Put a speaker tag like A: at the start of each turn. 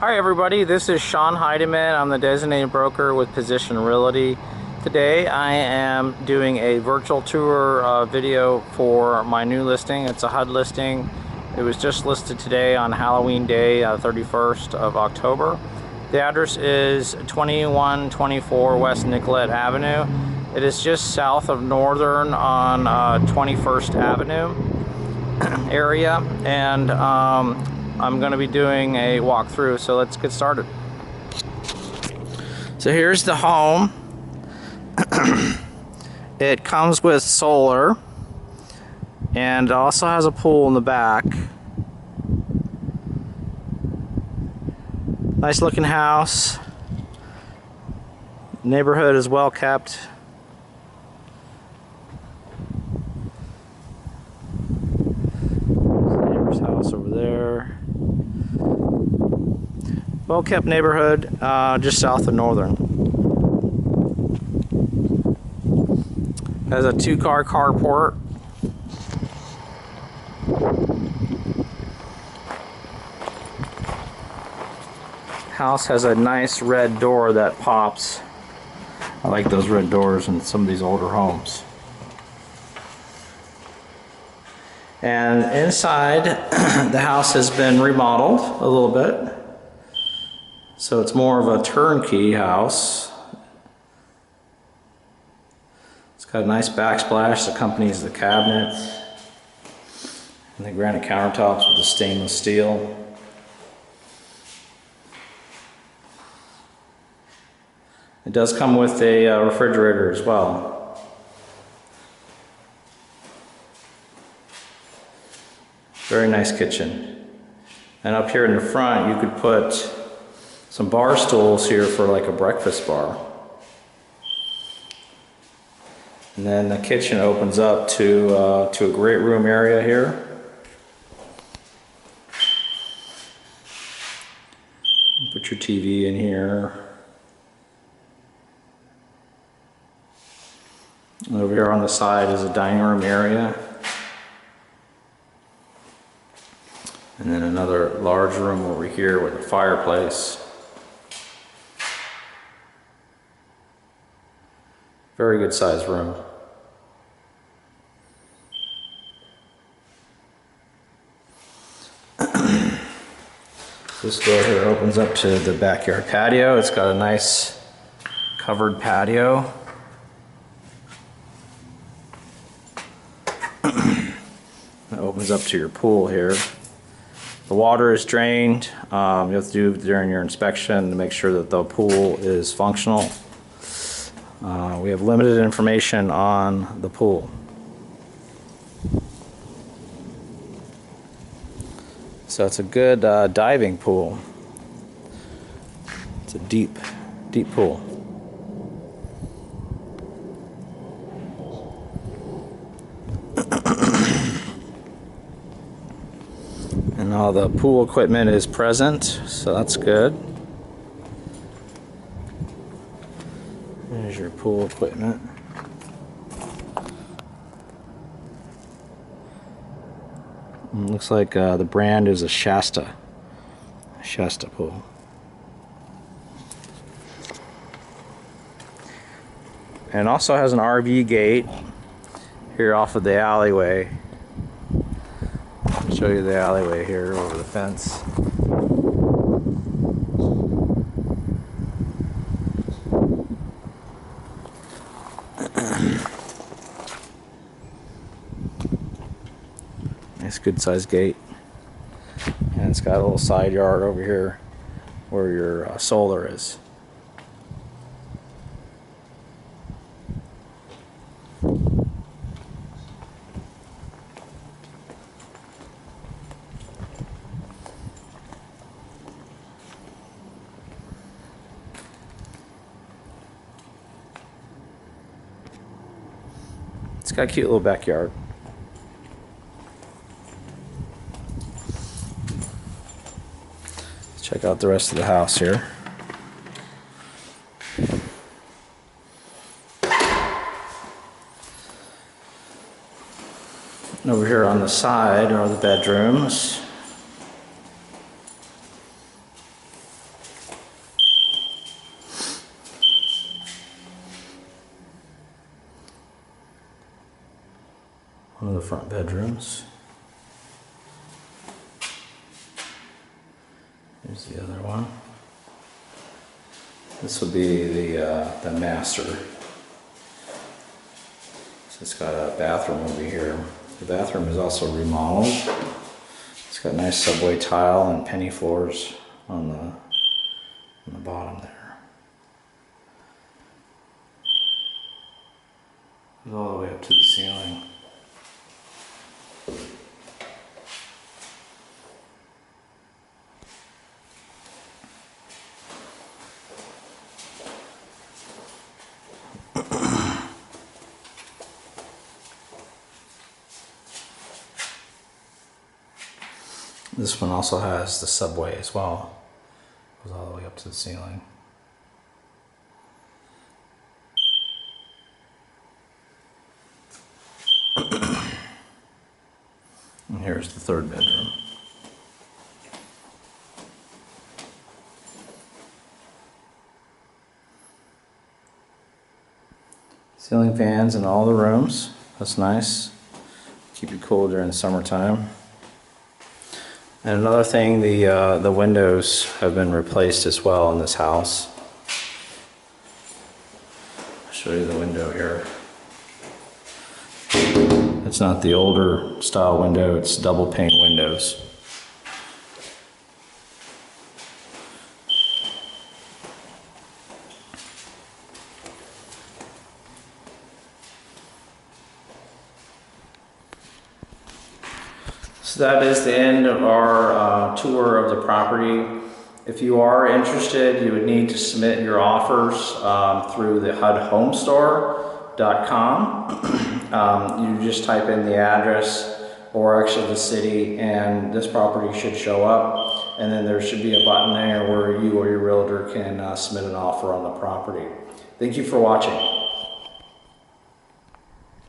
A: Hi everybody, this is Sean Heidemann. I'm the designated broker with Position Realty. Today I am doing a virtual tour video for my new listing. It's a HUD listing. It was just listed today on Halloween Day, 31st of October. The address is 2124 West Nicollet Avenue. It is just south of Northern on 21st Avenue area, and I'm going to be doing a walkthrough, so let's get started. So here's the home. It comes with solar and also has a pool in the back. Nice looking house. Neighborhood is well kept. Neighbor's house over there. Well kept neighborhood, just south of Northern. Has a 2-car carport. House has a nice red door that pops. I like those red doors in some of these older homes. And inside, the house has been remodeled a little bit. So it's more of a turnkey house. It's got a nice backsplash that accompanies the cabinets and the granite countertops with the stainless steel. It does come with a refrigerator as well. Very nice kitchen. And up here in the front you could put some bar stools here for like a breakfast bar. And then the kitchen opens up to a great room area here. Put your TV in here. And over here on the side is a dining room area. And then another large room over here with a fireplace. Very good sized room. This door here opens up to the backyard patio. It's got a nice covered patio. It opens up to your pool here. The water is drained. You have to do during your inspection to make sure that the pool is functional. We have limited information on the pool. So it's a good diving pool. It's a deep pool. And all the pool equipment is present, so that's good. There's your pool equipment. Looks like the brand is a Shasta pool. And also has an RV gate here off of the alleyway. I'll show you the alleyway here over the fence. Nice good sized gate, and it's got a little side yard over here where your solar is. It's got a cute little backyard. Check out the rest of the house here. And over here on the side are the bedrooms. One of the front bedrooms. Here's the other one. This will be the master. So it's got a bathroom over here. The bathroom is also remodeled. It's got nice subway tile and penny floors on the bottom there. Goes all the way up to the ceiling. This one also has the subway as well. Goes all the way up to the ceiling. And here's the third bedroom. Ceiling fans in all the rooms. That's nice. Keep you cool during the summertime. And another thing, the windows have been replaced as well in this house. I'll show you the window here. It's not the older style window, it's double pane windows. So that is the end of our tour of the property. If you are interested, you would need to submit your offers through the HUDhomestore.com. You just type in the address or actually the city, and this property should show up. And then there should be a button there where you or your realtor can submit an offer on the property. Thank you for watching.